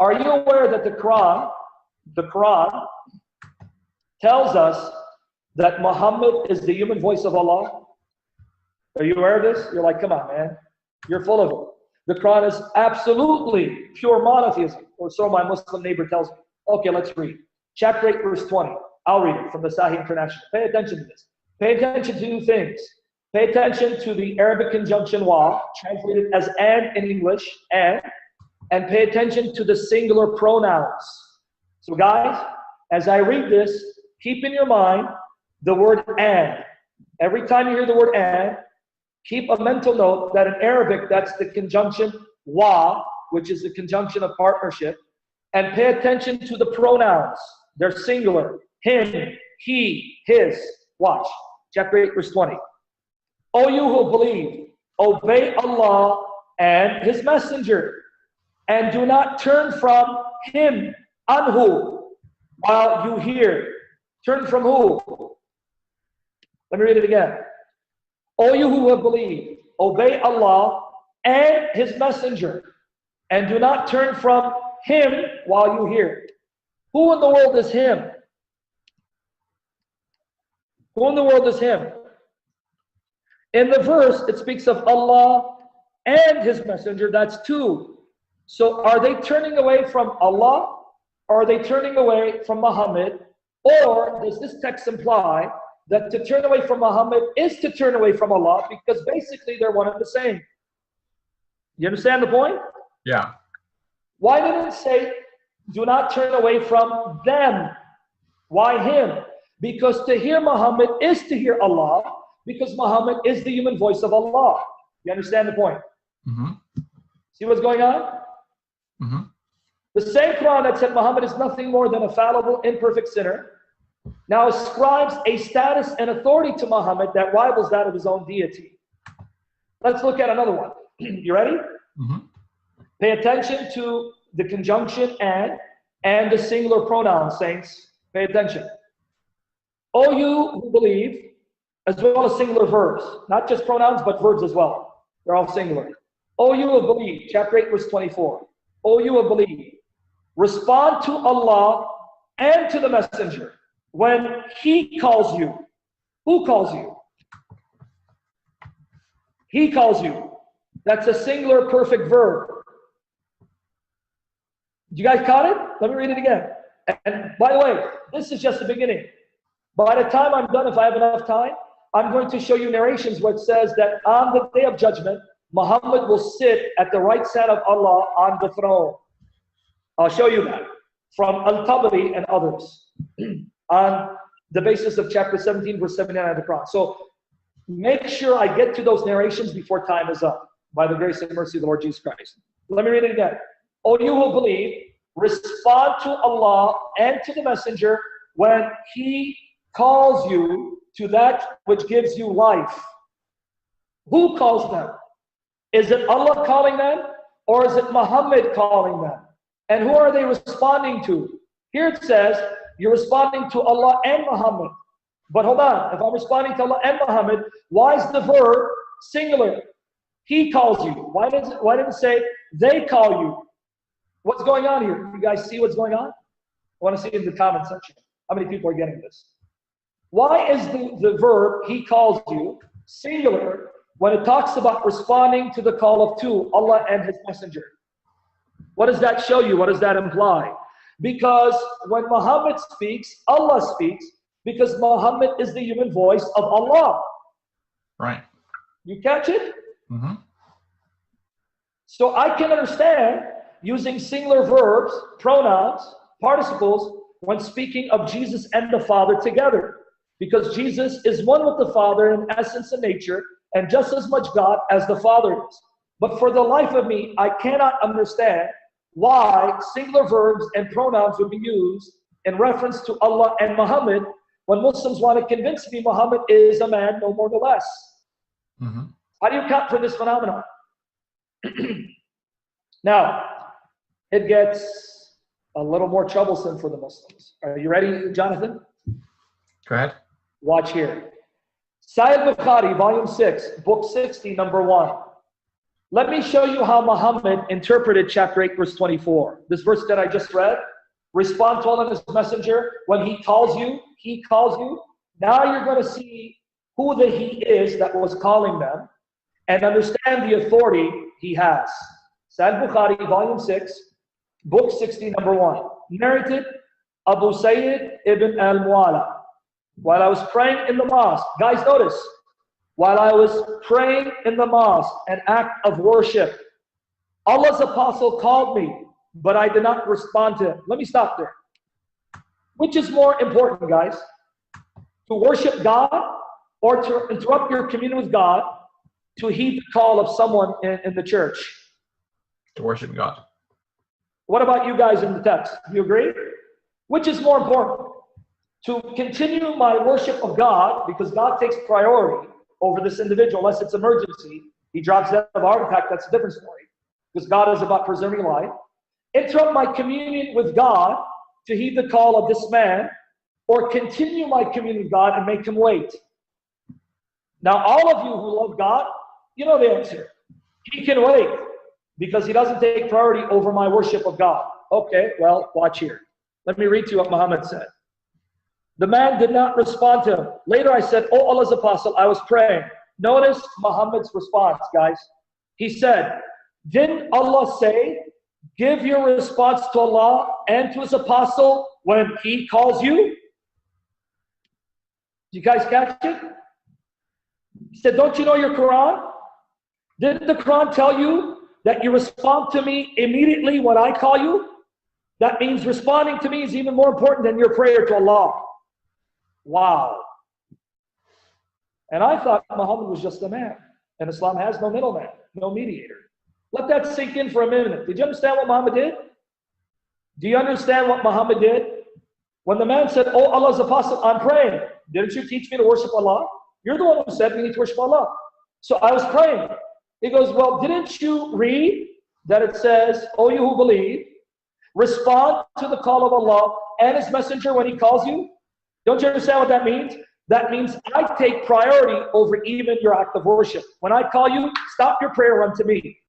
Are you aware that the Quran tells us that Muhammad is the human voice of Allah? Are you aware of this? You're like, come on, man. You're full of it. The Quran is absolutely pure monotheism, or so my Muslim neighbor tells me. Okay, let's read. Chapter 8, verse 20. I'll read it from the Sahih International. Pay attention to this. Pay attention to two things. Pay attention to the Arabic conjunction wa, translated as and in English, and pay attention to the singular pronouns. So guys, as I read this, keep in your mind the word and. Every time you hear the word and, keep a mental note that in Arabic, that's the conjunction wa, which is the conjunction of partnership, and pay attention to the pronouns. They're singular. Him, he, his. Watch. Chapter 8, verse 20. O you who believe, obey Allah and His Messenger, and do not turn from Him, anhu, while you hear. Turn from who? Let me read it again. O you who have believed, obey Allah and His Messenger, and do not turn from Him while you hear. Who in the world is Him? Who in the world is Him? In the verse, it speaks of Allah and His Messenger. That's two. So are they turning away from Allah? Or are they turning away from Muhammad? Or does this text imply that to turn away from Muhammad is to turn away from Allah, because basically they're one and the same? You understand the point? Yeah. Why didn't it say, do not turn away from them? Why Him? Because to hear Muhammad is to hear Allah, because Muhammad is the human voice of Allah. You understand the point? Mm-hmm. See what's going on? Mm-hmm. The same Quran that said Muhammad is nothing more than a fallible, imperfect sinner, now ascribes a status and authority to Muhammad that rivals that of his own deity. Let's look at another one. You ready? Mm-hmm. Pay attention to the conjunction and the singular pronoun, saints. Pay attention. O you who believe, as well as singular verbs. Not just pronouns, but verbs as well. They're all singular. O you who believe, chapter 8, verse 24. O you who believe, respond to Allah and to the Messenger when He calls you. Who calls you? He calls you. That's a singular perfect verb. You guys caught it? Let me read it again. And by the way, this is just the beginning. By the time I'm done, if I have enough time, I'm going to show you narrations where it says that on the day of judgment, Muhammad will sit at the right side of Allah on the throne. I'll show you that from Al-Tabari and others on the basis of chapter 17, verse 79 of the Quran. So make sure I get to those narrations before time is up, by the grace and mercy of the Lord Jesus Christ. Let me read it again. O you who believe, respond to Allah and to the Messenger when He calls you to that which gives you life. Who calls them? Is it Allah calling them, or is it Muhammad calling them? And who are they responding to? Here it says, you're responding to Allah and Muhammad. But hold on, if I'm responding to Allah and Muhammad, why is the verb singular? He calls you. Why didn't it say they call you? What's going on here? You guys see what's going on? I want to see in the comment section. How many people are getting this? Why is the verb, he calls you, singular, when it talks about responding to the call of two, Allah and His Messenger? What does that show you? What does that imply? Because when Muhammad speaks, Allah speaks, because Muhammad is the human voice of Allah. Right. You catch it? Mm-hmm. So I can understand using singular verbs, pronouns, participles, when speaking of Jesus and the Father together. Because Jesus is one with the Father in essence and nature, and just as much God as the Father is. But for the life of me, I cannot understand why singular verbs and pronouns would be used in reference to Allah and Muhammad when Muslims want to convince me Muhammad is a man, no more no less. Mm-hmm. How do you account for this phenomenon? Now, it gets a little more troublesome for the Muslims. Are you ready, Jonathan? Go ahead. Watch here. Sahih Bukhari, volume 6, book 60, number 1. Let me show you how Muhammad interpreted chapter 8, verse 24. This verse that I just read, respond to Allah and His Messenger. When He calls you, He calls you. Now you're going to see who the He is that was calling them and understand the authority He has. Sahih Bukhari, volume 6, book 60, number 1. Narrated Abu Sayyid ibn al-Mu'ala. While I was praying in the mosque, guys, notice, while I was praying in the mosque, an act of worship, Allah's apostle called me, but I did not respond to him. Let me stop there. Which is more important, guys? To worship God or to interrupt your communion with God to heed the call of someone in the church? To worship God. What about you guys in the text? Do you agree? Which is more important? To continue my worship of God, because God takes priority over this individual, unless it's emergency. He drops dead of a heart attack, that's a different story. Because God is about preserving life. Interrupt my communion with God to heed the call of this man, or continue my communion with God and make him wait. Now, all of you who love God, you know the answer. He can wait because he doesn't take priority over my worship of God. Okay, well, watch here. Let me read to you what Muhammad said. The man did not respond to him. Later I said, "Oh Allah's apostle, I was praying." Notice Muhammad's response, guys. He said, "Didn't Allah say, give your response to Allah and to His apostle when He calls you?" You guys catch it? He said, "Don't you know your Quran? Didn't the Quran tell you that you respond to me immediately when I call you? That means responding to me is even more important than your prayer to Allah." Wow. And I thought Muhammad was just a man. And Islam has no middleman, no mediator. Let that sink in for a minute. Did you understand what Muhammad did? Do you understand what Muhammad did? When the man said, "Oh Allah's apostle, I'm praying. Didn't you teach me to worship Allah? You're the one who said we need to worship Allah." So I was praying. He goes, "Well, didn't you read that it says, oh you who believe, respond to the call of Allah and His Messenger when He calls you?" Don't you understand what that means? That means I take priority over even your act of worship. When I call you, stop your prayer, run to me.